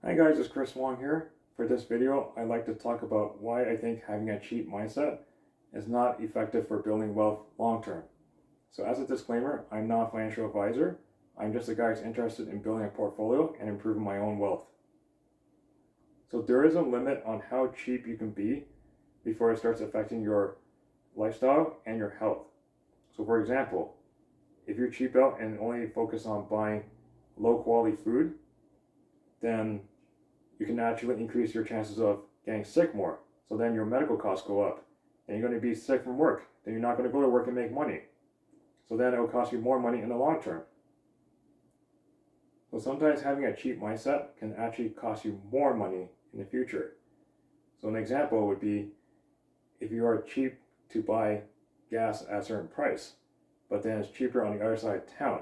Hi guys, it's Chris Wong here. For this video, I'd like to talk about why I think having a cheap mindset is not effective for building wealth long term. So as a disclaimer, I'm not a financial advisor. I'm just a guy who's interested in building a portfolio and improving my own wealth. So there is a limit on how cheap you can be before it starts affecting your lifestyle and your health. So for example, if you're cheap out and only focus on buying low quality food, then you can actually increase your chances of getting sick more. So then your medical costs go up. And you're going to be sick from work. Then you're not going to go to work and make money. So then it will cost you more money in the long term. So sometimes having a cheap mindset can actually cost you more money in the future. So an example would be if you are cheap to buy gas at a certain price, but then it's cheaper on the other side of town.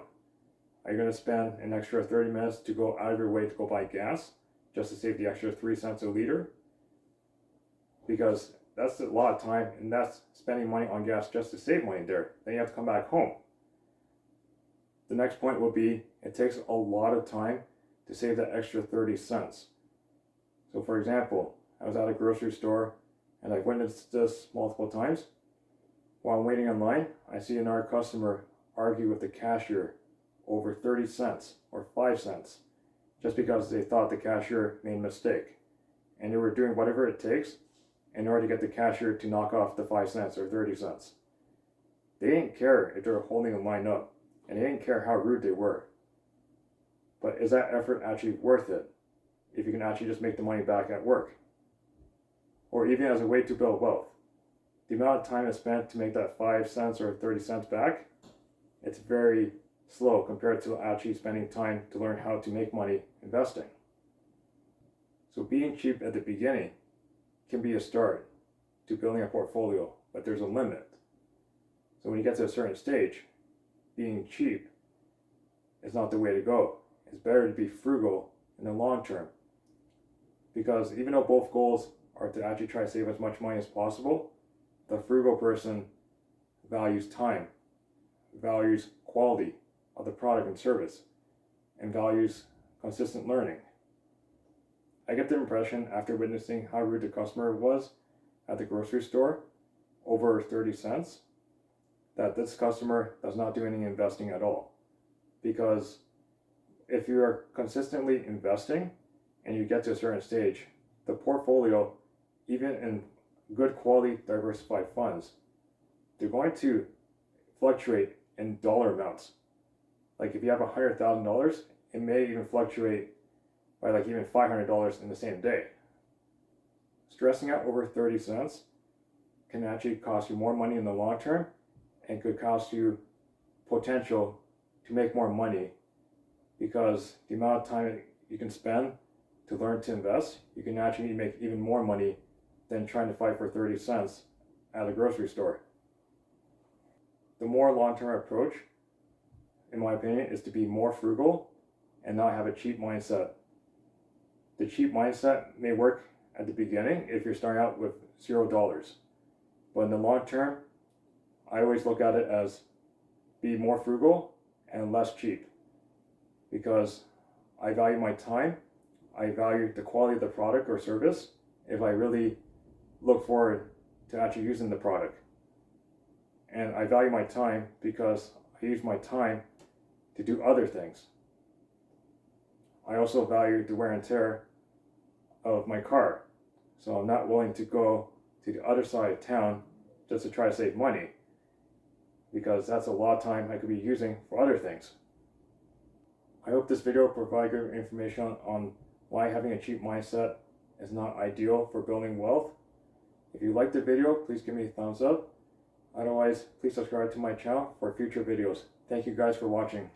Are you going to spend an extra 30 minutes to go out of your way to go buy gas just to save the extra 3 cents a liter? Because that's a lot of time, and that's spending money on gas just to save money there. Then you have to come back home. The next point will be it takes a lot of time to save that extra 30 cents. So for example, I was at a grocery store and I've witnessed this multiple times. While I'm waiting in line, I see another customer argue with the cashier over 30 cents or 5 cents just because they thought the cashier made a mistake. And they were doing whatever it takes in order to get the cashier to knock off the 5 cents or 30 cents. They didn't care if they were holding the line up, and they didn't care how rude they were. But is that effort actually worth it if you can actually just make the money back at work? Or even as a way to build wealth. The amount of time it's spent to make that 5 cents or 30 cents back, it's very slow compared to actually spending time to learn how to make money investing. So being cheap at the beginning can be a start to building a portfolio, but there's a limit. So when you get to a certain stage, being cheap is not the way to go. It's better to be frugal in the long term. Because even though both goals are to actually try to save as much money as possible, the frugal person values time, values quality of the product and service, and values consistent learning. I get the impression after witnessing how rude the customer was at the grocery store over 30 cents that this customer does not do any investing at all. Because if you are consistently investing and you get to a certain stage, the portfolio, even in good quality diversified funds, they're going to fluctuate in dollar amounts. Like if you have $100,000, it may even fluctuate by like even $500 in the same day. Stressing out over 30 cents can actually cost you more money in the long term and could cost you potential to make more money, because the amount of time you can spend to learn to invest, you can actually make even more money than trying to fight for 30 cents at a grocery store. The more long-term approach, in my opinion, is to be more frugal and not have a cheap mindset. The cheap mindset may work at the beginning if you're starting out with $0, but in the long term, I always look at it as be more frugal and less cheap, because I value my time, I value the quality of the product or service if I really look forward to actually using the product. And I value my time because I use my time to do other things. I also value the wear and tear of my car. So I'm not willing to go to the other side of town just to try to save money, because that's a lot of time I could be using for other things. I hope this video provided good information on why having a cheap mindset is not ideal for building wealth. If you liked the video, please give me a thumbs up. Otherwise, please subscribe to my channel for future videos. Thank you guys for watching.